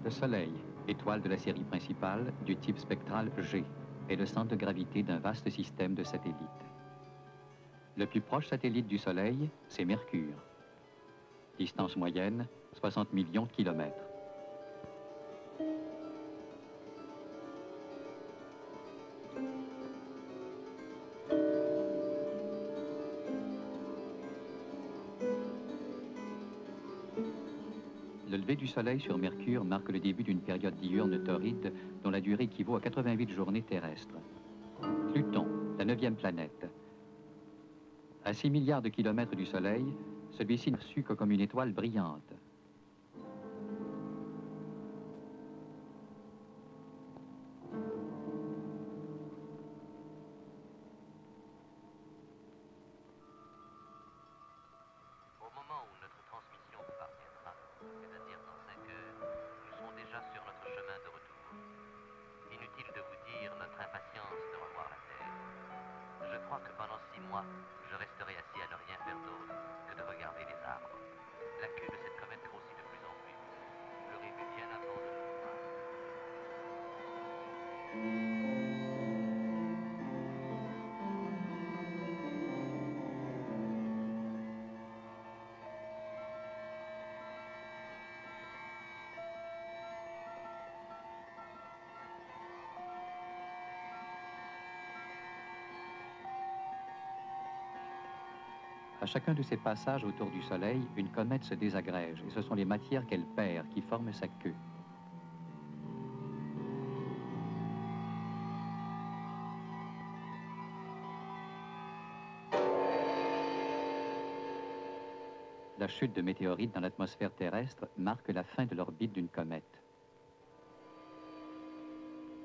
Le Soleil, étoile de la série principale du type spectral G, est le centre de gravité d'un vaste système de satellites. Le plus proche satellite du Soleil, c'est Mercure. Distance moyenne, 60 millions de kilomètres. Le lever du Soleil sur Mercure marque le début d'une période diurne torride dont la durée équivaut à 88 journées terrestres. Pluton, la 9e planète. À 6 milliards de kilomètres du Soleil, celui-ci n'est perçu que comme une étoile brillante. Au moment où notre transmission vous parviendra, c'est-à-dire dans 5 heures, nous serons déjà sur notre chemin de retour. Inutile de vous dire notre impatience de revoir la Terre. Je crois que pendant 6 mois, je resterai assis à ne rien faire d'autre que de regarder les arbres. La queue de cette comète grossit de plus en plus. Vous l'aurez vu bien avant de nous voir. À chacun de ses passages autour du Soleil, une comète se désagrège et ce sont les matières qu'elle perd qui forment sa queue. La chute de météorites dans l'atmosphère terrestre marque la fin de l'orbite d'une comète.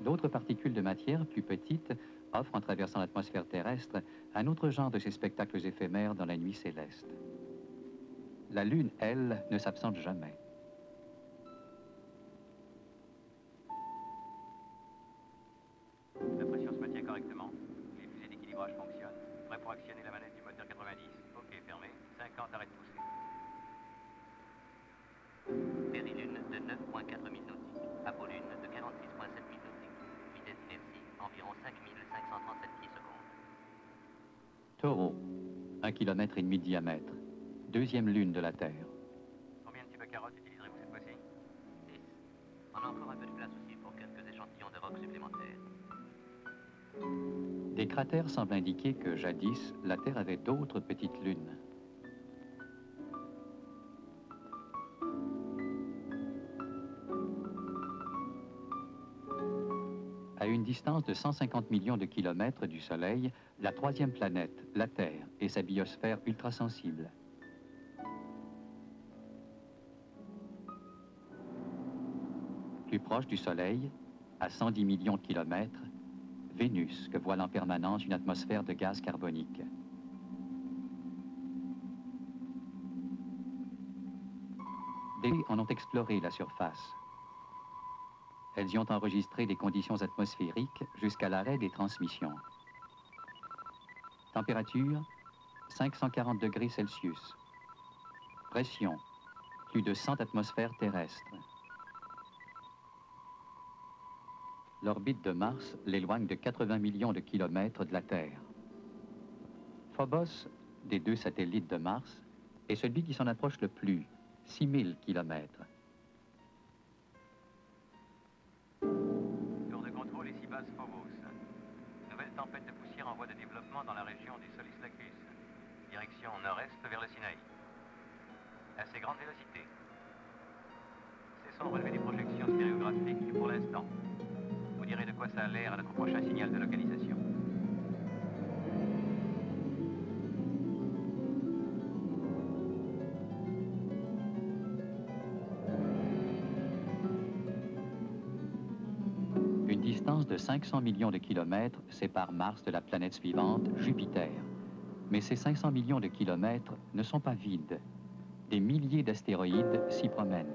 D'autres particules de matière, plus petites, offrent en traversant l'atmosphère terrestre un autre genre de ces spectacles éphémères dans la nuit céleste. La Lune, elle, ne s'absente jamais. La pression se maintient correctement. Les fusées d'équilibrage fonctionnent. Prêt pour actionner la manette du moteur 90. OK, fermé. 50, arrêt de pousser. Périlune de 9,4 milles nautiques. Apolune de 46,7 milles nautiques. Vitesse d'inertie, environ 5537 pieds secondes. Taureau, 1,5 km de diamètre. Deuxième lune de la Terre. Combien de tubes à carottes utiliserez-vous cette fois-ci? 10. On a encore un peu de place aussi pour quelques échantillons de roc supplémentaires. Des cratères semblent indiquer que, jadis, la Terre avait d'autres petites lunes. À une distance de 150 millions de kilomètres du Soleil, la 3e planète, la Terre, et sa biosphère ultrasensible. Plus proche du Soleil, à 110 millions de kilomètres, Vénus, que voile en permanence une atmosphère de gaz carbonique. Des en ont exploré la surface. Elles y ont enregistré des conditions atmosphériques jusqu'à l'arrêt des transmissions. Température, 540 degrés Celsius. Pression, plus de 100 atmosphères terrestres. L'orbite de Mars l'éloigne de 80 millions de kilomètres de la Terre. Phobos, des 2 satellites de Mars, est celui qui s'en approche le plus, 6000 kilomètres. Tour de contrôle ici base Phobos. Nouvelle tempête de poussière en voie de développement dans la région du Solis Lacus. Direction nord-est vers le Sinaï. Assez grande vélocité. Cessons de relever des projections stéréographiques pour l'instant. Vous direz de quoi ça a l'air à notre prochain signal de localisation. Une distance de 500 millions de kilomètres sépare Mars de la planète suivante, Jupiter. Mais ces 500 millions de kilomètres ne sont pas vides. Des milliers d'astéroïdes s'y promènent.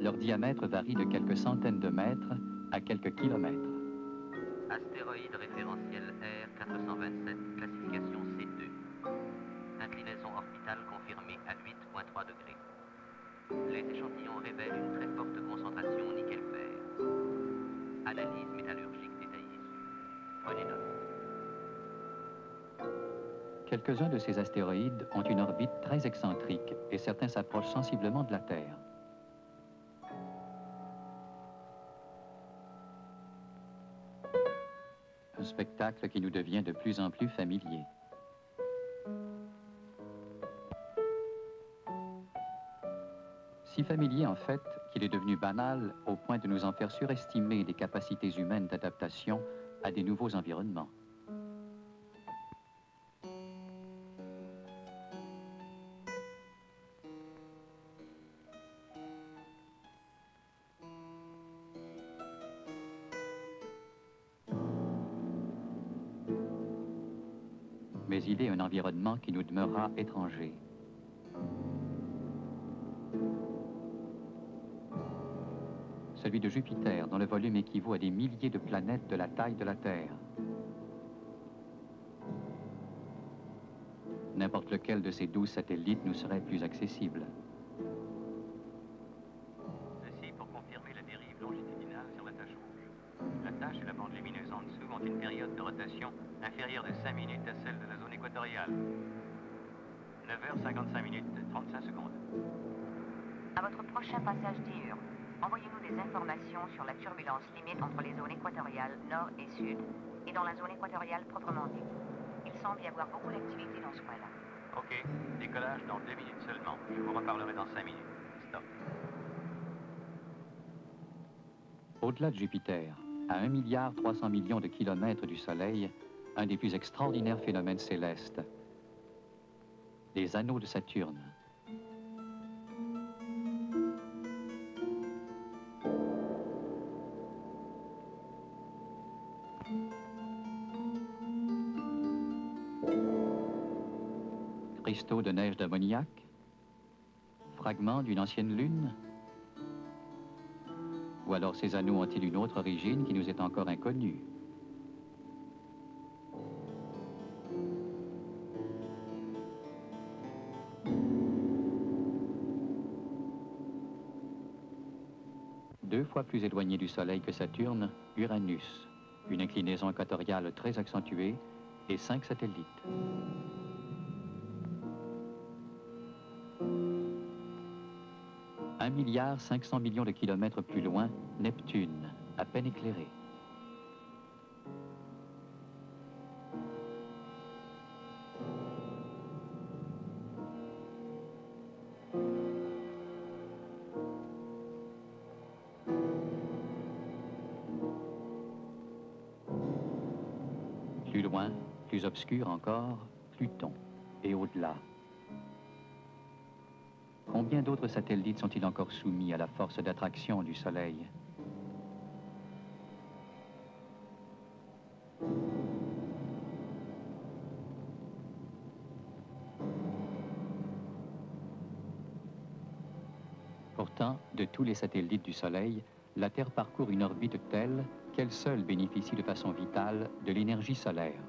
Leur diamètre varie de quelques centaines de mètres à quelques kilomètres. Astéroïde référentiel R427, classification C2. Inclinaison orbitale confirmée à 8,3 degrés. les échantillons révèlent une très forte concentration nickel-fer. Analyse métallurgique détaillée. Prenez note. Quelques-uns de ces astéroïdes ont une orbite très excentrique et certains s'approchent sensiblement de la Terre. Un spectacle qui nous devient de plus en plus familier. Si familier en fait qu'il est devenu banal au point de nous en faire surestimer les capacités humaines d'adaptation à des nouveaux environnements. Mais il est un environnement qui nous demeurera étranger. Celui de Jupiter, dont le volume équivaut à des milliers de planètes de la taille de la Terre. N'importe lequel de ces 12 satellites nous serait plus accessible. Ceci pour confirmer la dérive longitudinale sur la tache rouge. La tache et la bande lumineuse en dessous ont une période de rotation inférieure de 5 minutes à celle de la zone équatoriale. 9h55 minutes, 35 secondes. À votre prochain passage diurne, envoyez-nous des informations sur la turbulence limite entre les zones équatoriales nord et sud et dans la zone équatoriale proprement dite. Il semble y avoir beaucoup d'activité dans ce coin-là. Ok, décollage dans 2 minutes seulement. Je vous reparlerai dans 5 minutes. Stop. Au-delà de Jupiter, à 1,3 milliard de kilomètres du Soleil, un des plus extraordinaires phénomènes célestes, les anneaux de Saturne. Cristaux de neige d'ammoniac, fragments d'une ancienne lune, ou alors ces anneaux ont-ils une autre origine qui nous est encore inconnue? Deux fois plus éloigné du Soleil que Saturne, Uranus, une inclinaison équatoriale très accentuée et 5 satellites. 1,5 milliard de kilomètres plus loin, Neptune, à peine éclairé. Plus loin, plus obscur encore, Pluton, et au-delà. Combien d'autres satellites sont-ils encore soumis à la force d'attraction du Soleil? Pourtant, de tous les satellites du Soleil, la Terre parcourt une orbite telle qu'elle seule bénéficie de façon vitale de l'énergie solaire.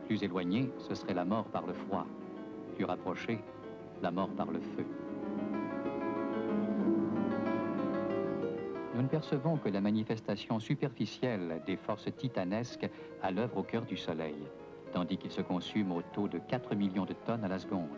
Plus éloigné, ce serait la mort par le froid. Plus rapproché, la mort par le feu. Nous ne percevons que la manifestation superficielle des forces titanesques à l'œuvre au cœur du Soleil, tandis qu'il se consume au taux de 4 millions de tonnes à la seconde.